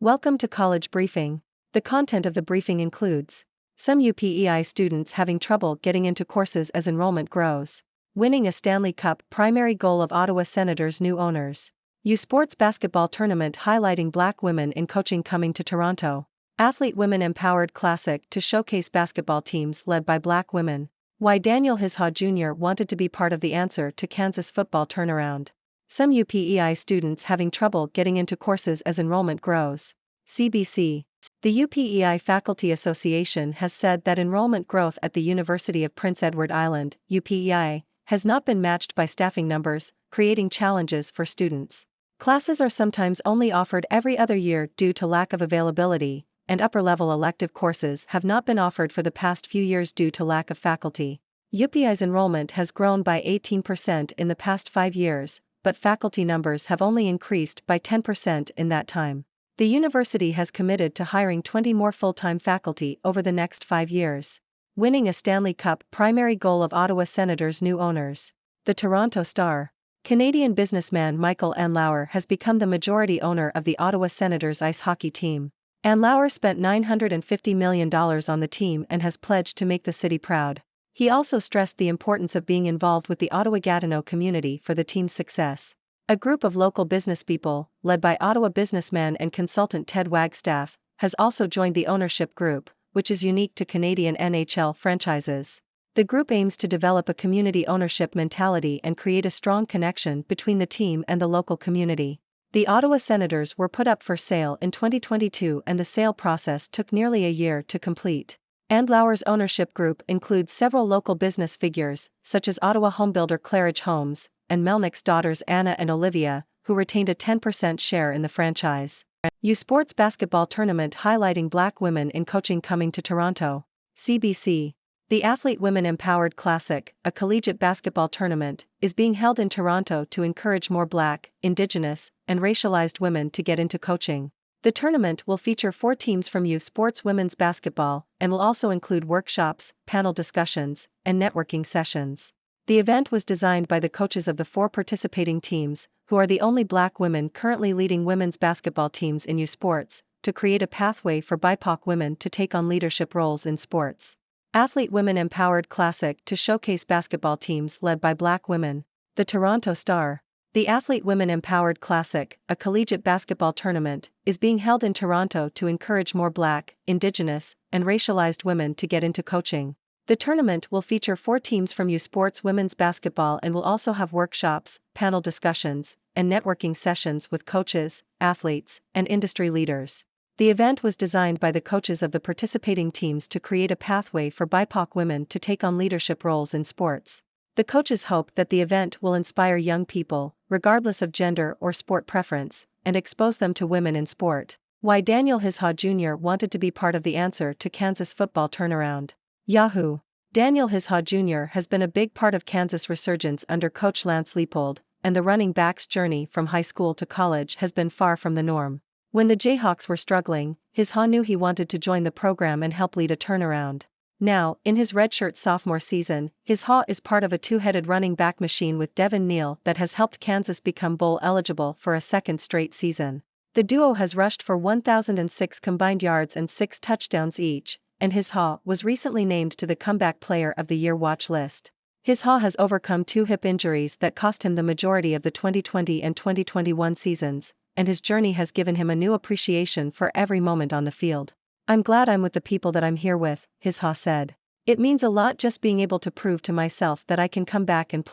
Welcome to College Briefing. The content of the briefing includes some UPEI students having trouble getting into courses as enrollment grows, winning a Stanley Cup primary goal of Ottawa Senators' new owners, U Sports basketball tournament highlighting Black women in coaching coming to Toronto, Athlete Women Empowered Classic to showcase basketball teams led by Black women, why Daniel Hishaw Jr. wanted to be part of the answer to Kansas football turnaround. Some UPEI students having trouble getting into courses as enrollment grows. CBC. The UPEI Faculty Association has said that enrollment growth at the University of Prince Edward Island, UPEI, has not been matched by staffing numbers, creating challenges for students. Classes are sometimes only offered every other year due to lack of availability, and upper-level elective courses have not been offered for the past few years due to lack of faculty. UPEI's enrollment has grown by 18% in the past 5 years, but faculty numbers have only increased by 10% in that time. The university has committed to hiring 20 more full-time faculty over the next 5 years. Winning a Stanley Cup primary goal of Ottawa Senators' new owners. The Toronto Star. Canadian businessman Michael N. Lauer has become the majority owner of the Ottawa Senators ice hockey team. N. Lauer spent $950 million on the team and has pledged to make the city proud. He also stressed the importance of being involved with the Ottawa-Gatineau community for the team's success. A group of local businesspeople, led by Ottawa businessman and consultant Ted Wagstaff, has also joined the ownership group, which is unique to Canadian NHL franchises. The group aims to develop a community ownership mentality and create a strong connection between the team and the local community. The Ottawa Senators were put up for sale in 2022 and the sale process took nearly a year to complete. And Lauer's ownership group includes several local business figures, such as Ottawa homebuilder Claridge Homes, and Melnick's daughters Anna and Olivia, who retained a 10% share in the franchise. U Sports basketball tournament highlighting Black women in coaching coming to Toronto. CBC. The Athlete Women Empowered Classic, a collegiate basketball tournament, is being held in Toronto to encourage more Black, Indigenous, and racialized women to get into coaching. The tournament will feature 4 teams from U Sports women's basketball and will also include workshops, panel discussions, and networking sessions. The event was designed by the coaches of the 4 participating teams, who are the only Black women currently leading women's basketball teams in U Sports, to create a pathway for BIPOC women to take on leadership roles in sports. Athlete Women Empowered Classic to showcase basketball teams led by Black women. The Toronto Star. The Athlete Women Empowered Classic, a collegiate basketball tournament, is being held in Toronto to encourage more Black, Indigenous, and racialized women to get into coaching. The tournament will feature 4 teams from U Sports women's basketball and will also have workshops, panel discussions, and networking sessions with coaches, athletes, and industry leaders. The event was designed by the coaches of the participating teams to create a pathway for BIPOC women to take on leadership roles in sports. The coaches hope that the event will inspire young people, regardless of gender or sport preference, and expose them to women in sport. Why Daniel Hishaw Jr. wanted to be part of the answer to Kansas football turnaround. Yahoo! Daniel Hishaw Jr. has been a big part of Kansas' resurgence under coach Lance Leipold, and the running back's journey from high school to college has been far from the norm. When the Jayhawks were struggling, Hishaw knew he wanted to join the program and help lead a turnaround. Now, in his redshirt sophomore season, Hishaw is part of a 2-headed running back machine with Devin Neal that has helped Kansas become bowl eligible for a second straight season. The duo has rushed for 1,006 combined yards and 6 touchdowns each, and Hishaw was recently named to the Comeback Player of the Year watch list. Hishaw has overcome 2 hip injuries that cost him the majority of the 2020 and 2021 seasons, and his journey has given him a new appreciation for every moment on the field. "I'm glad I'm with the people that I'm here with," Hishaw said. "It means a lot just being able to prove to myself that I can come back and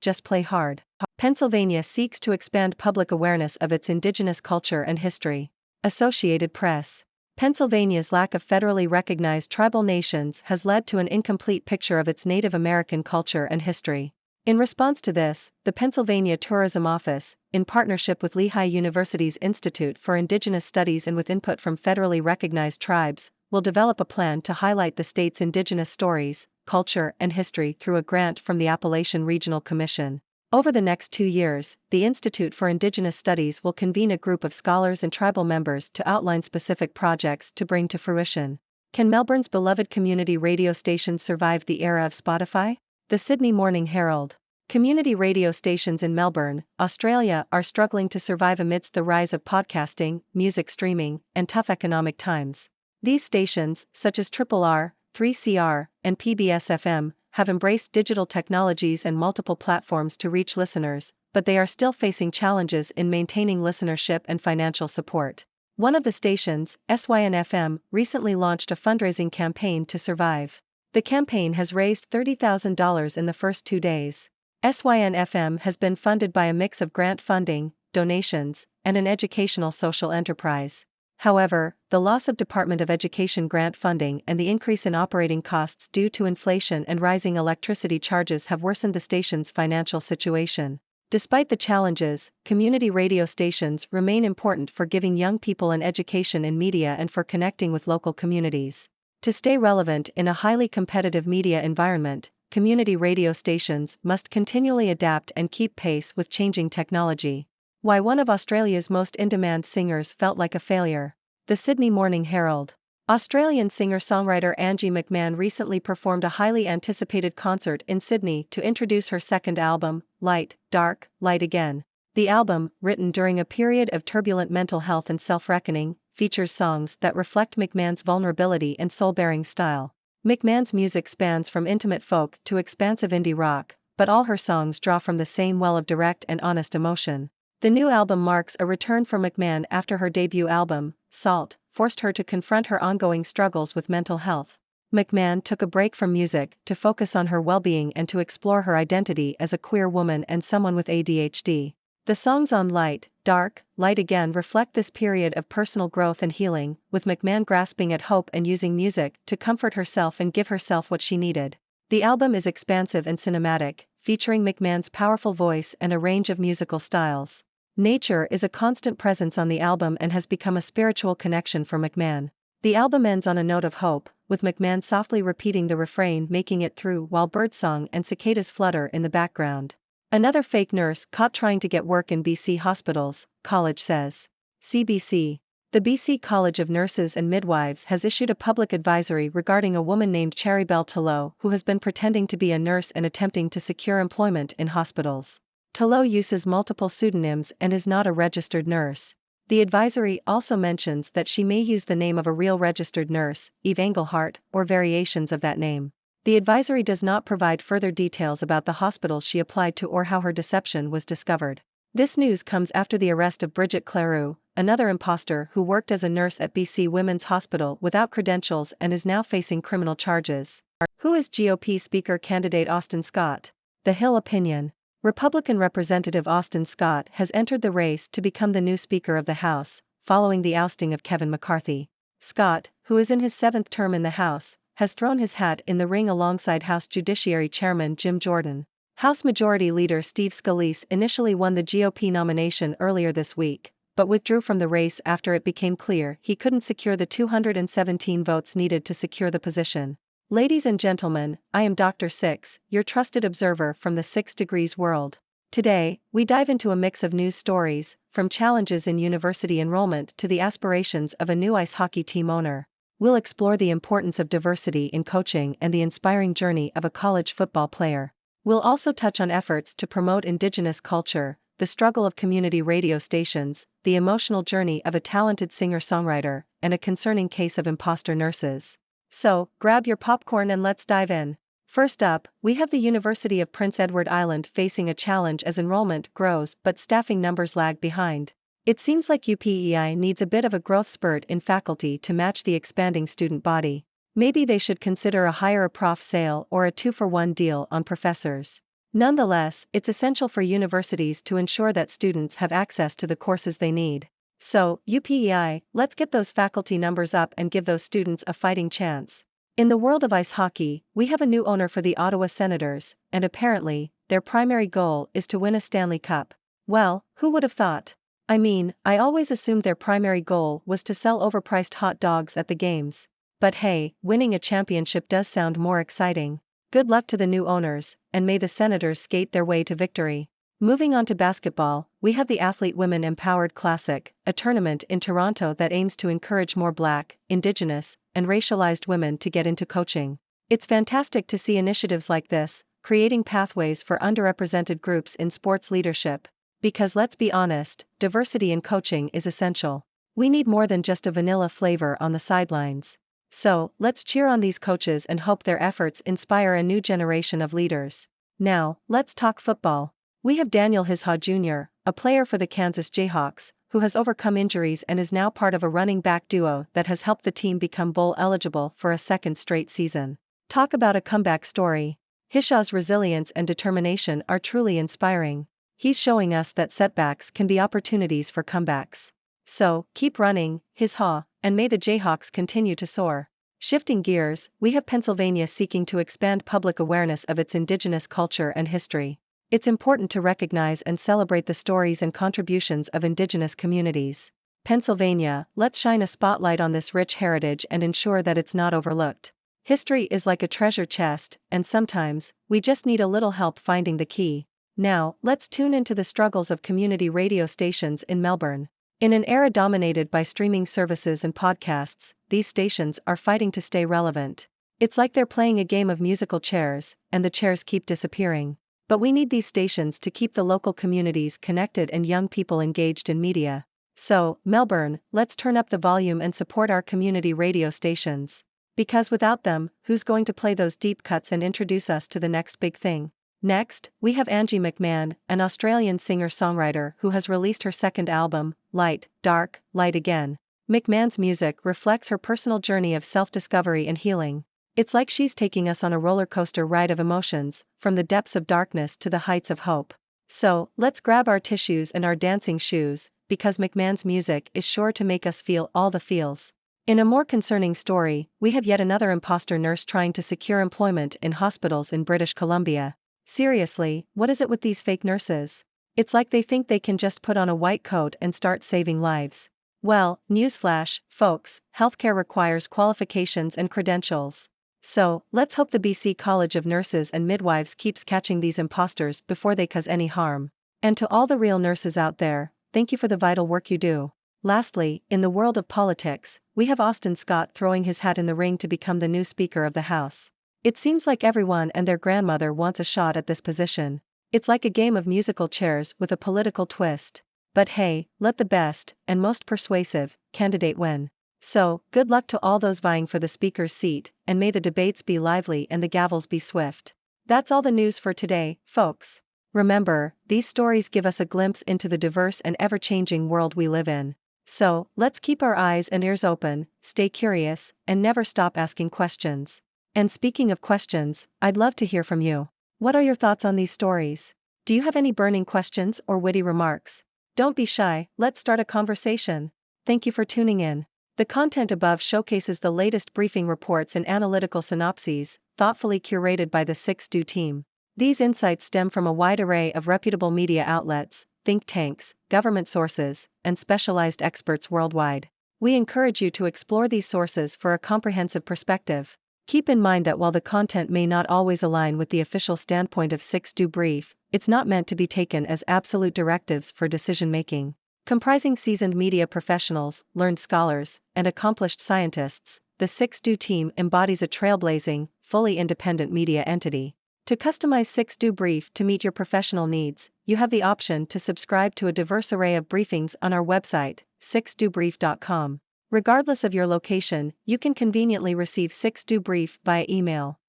just play hard." Pennsylvania seeks to expand public awareness of its indigenous culture and history. Associated Press. Pennsylvania's lack of federally recognized tribal nations has led to an incomplete picture of its Native American culture and history. In response to this, the Pennsylvania Tourism Office, in partnership with Lehigh University's Institute for Indigenous Studies and with input from federally recognized tribes, will develop a plan to highlight the state's indigenous stories, culture, and history through a grant from the Appalachian Regional Commission. Over the next 2 years, the Institute for Indigenous Studies will convene a group of scholars and tribal members to outline specific projects to bring to fruition. Can Melbourne's beloved community radio station survive the era of Spotify? The Sydney Morning Herald. Community radio stations in Melbourne, Australia are struggling to survive amidst the rise of podcasting, music streaming, and tough economic times. These stations, such as Triple R, 3CR, and PBS FM, have embraced digital technologies and multiple platforms to reach listeners, but they are still facing challenges in maintaining listenership and financial support. One of the stations, SYN-FM, recently launched a fundraising campaign to survive. The campaign has raised $30,000 in the first 2 days. SYN-FM has been funded by a mix of grant funding, donations, and an educational social enterprise. However, the loss of Department of Education grant funding and the increase in operating costs due to inflation and rising electricity charges have worsened the station's financial situation. Despite the challenges, community radio stations remain important for giving young people an education in media and for connecting with local communities. To stay relevant in a highly competitive media environment, community radio stations must continually adapt and keep pace with changing technology. Why one of Australia's most in-demand singers felt like a failure. The Sydney Morning Herald. Australian singer-songwriter Angie McMahon recently performed a highly anticipated concert in Sydney to introduce her second album, Light, Dark, Light Again. The album, written during a period of turbulent mental health and self-reckoning, features songs that reflect McMahon's vulnerability and soul-bearing style. McMahon's music spans from intimate folk to expansive indie rock, but all her songs draw from the same well of direct and honest emotion. The new album marks a return for McMahon after her debut album, Salt, forced her to confront her ongoing struggles with mental health. McMahon took a break from music to focus on her well-being and to explore her identity as a queer woman and someone with ADHD. The songs on Light, Dark, Light Again reflect this period of personal growth and healing, with McMahon grasping at hope and using music to comfort herself and give herself what she needed. The album is expansive and cinematic, featuring McMahon's powerful voice and a range of musical styles. Nature is a constant presence on the album and has become a spiritual connection for McMahon. The album ends on a note of hope, with McMahon softly repeating the refrain making it through while birdsong and cicadas flutter in the background. Another fake nurse caught trying to get work in BC hospitals, College says. CBC. The BC College of Nurses and Midwives has issued a public advisory regarding a woman named Cherrybelle Talot who has been pretending to be a nurse and attempting to secure employment in hospitals. Talot uses multiple pseudonyms and is not a registered nurse. The advisory also mentions that she may use the name of a real registered nurse, Eve Engelhart, or variations of that name. The advisory does not provide further details about the hospital she applied to or how her deception was discovered. This news comes after the arrest of Bridget Cleroux, another imposter who worked as a nurse at BC Women's Hospital without credentials and is now facing criminal charges. Who is GOP Speaker candidate Austin Scott? The Hill opinion. Republican Representative Austin Scott has entered the race to become the new Speaker of the House, following the ousting of Kevin McCarthy. Scott, who is in his 7th term in the House, has thrown his hat in the ring alongside House Judiciary Chairman Jim Jordan. House Majority Leader Steve Scalise initially won the GOP nomination earlier this week, but withdrew from the race after it became clear he couldn't secure the 217 votes needed to secure the position. Ladies and gentlemen, I am Dr. Six, your trusted observer from the 6 Degrees world. Today, we dive into a mix of news stories, from challenges in university enrollment to the aspirations of a new ice hockey team owner. We'll explore the importance of diversity in coaching and the inspiring journey of a college football player. We'll also touch on efforts to promote Indigenous culture, the struggle of community radio stations, the emotional journey of a talented singer-songwriter, and a concerning case of imposter nurses. So, grab your popcorn and let's dive in. First up, we have the University of Prince Edward Island facing a challenge as enrollment grows but staffing numbers lag behind. It seems like UPEI needs a bit of a growth spurt in faculty to match the expanding student body. Maybe they should consider a hire a prof sale or a 2-for-1 deal on professors. Nonetheless, it's essential for universities to ensure that students have access to the courses they need. So, UPEI, let's get those faculty numbers up and give those students a fighting chance. In the world of ice hockey, we have a new owner for the Ottawa Senators, and apparently, their primary goal is to win a Stanley Cup. Well, who would have thought? I mean, I always assumed their primary goal was to sell overpriced hot dogs at the games. But hey, winning a championship does sound more exciting. Good luck to the new owners, and may the Senators skate their way to victory. Moving on to basketball, we have the Athlete Women Empowered Classic, a tournament in Toronto that aims to encourage more Black, Indigenous, and racialized women to get into coaching. It's fantastic to see initiatives like this, creating pathways for underrepresented groups in sports leadership. Because let's be honest, diversity in coaching is essential. We need more than just a vanilla flavor on the sidelines. So, let's cheer on these coaches and hope their efforts inspire a new generation of leaders. Now, let's talk football. We have Daniel Hishaw Jr., a player for the Kansas Jayhawks, who has overcome injuries and is now part of a running back duo that has helped the team become bowl eligible for a second straight season. Talk about a comeback story. Hishaw's resilience and determination are truly inspiring. He's showing us that setbacks can be opportunities for comebacks. So, keep running, Hishaw, and may the Jayhawks continue to soar. Shifting gears, we have Pennsylvania seeking to expand public awareness of its indigenous culture and history. It's important to recognize and celebrate the stories and contributions of indigenous communities. Pennsylvania, let's shine a spotlight on this rich heritage and ensure that it's not overlooked. History is like a treasure chest, and sometimes, we just need a little help finding the key. Now, let's tune into the struggles of community radio stations in Melbourne. In an era dominated by streaming services and podcasts, these stations are fighting to stay relevant. It's like they're playing a game of musical chairs, and the chairs keep disappearing. But we need these stations to keep the local communities connected and young people engaged in media. So, Melbourne, let's turn up the volume and support our community radio stations. Because without them, who's going to play those deep cuts and introduce us to the next big thing? Next, we have Angie McMahon, an Australian singer-songwriter who has released her second album, Light, Dark, Light Again. McMahon's music reflects her personal journey of self-discovery and healing. It's like she's taking us on a roller coaster ride of emotions, from the depths of darkness to the heights of hope. So, let's grab our tissues and our dancing shoes, because McMahon's music is sure to make us feel all the feels. In a more concerning story, we have yet another imposter nurse trying to secure employment in hospitals in British Columbia. Seriously, what is it with these fake nurses? It's like they think they can just put on a white coat and start saving lives. Well, newsflash, folks, healthcare requires qualifications and credentials. So, let's hope the BC College of Nurses and Midwives keeps catching these imposters before they cause any harm. And to all the real nurses out there, thank you for the vital work you do. Lastly, in the world of politics, we have Austin Scott throwing his hat in the ring to become the new Speaker of the House. It seems like everyone and their grandmother wants a shot at this position. It's like a game of musical chairs with a political twist. But hey, let the best, and most persuasive, candidate win. So, good luck to all those vying for the Speaker's seat, and may the debates be lively and the gavels be swift. That's all the news for today, folks. Remember, these stories give us a glimpse into the diverse and ever-changing world we live in. So, let's keep our eyes and ears open, stay curious, and never stop asking questions. And speaking of questions, I'd love to hear from you. What are your thoughts on these stories? Do you have any burning questions or witty remarks? Don't be shy, let's start a conversation. Thank you for tuning in. The content above showcases the latest briefing reports and analytical synopses, thoughtfully curated by the 6Do team. These insights stem from a wide array of reputable media outlets, think tanks, government sources, and specialized experts worldwide. We encourage you to explore these sources for a comprehensive perspective. Keep in mind that while the content may not always align with the official standpoint of 6Do Brief, it's not meant to be taken as absolute directives for decision-making. Comprising seasoned media professionals, learned scholars, and accomplished scientists, the 6Do team embodies a trailblazing, fully independent media entity. To customize 6Do Brief to meet your professional needs, you have the option to subscribe to a diverse array of briefings on our website, 6dobrief.com. Regardless of your location, you can conveniently receive 6Do Brief via email.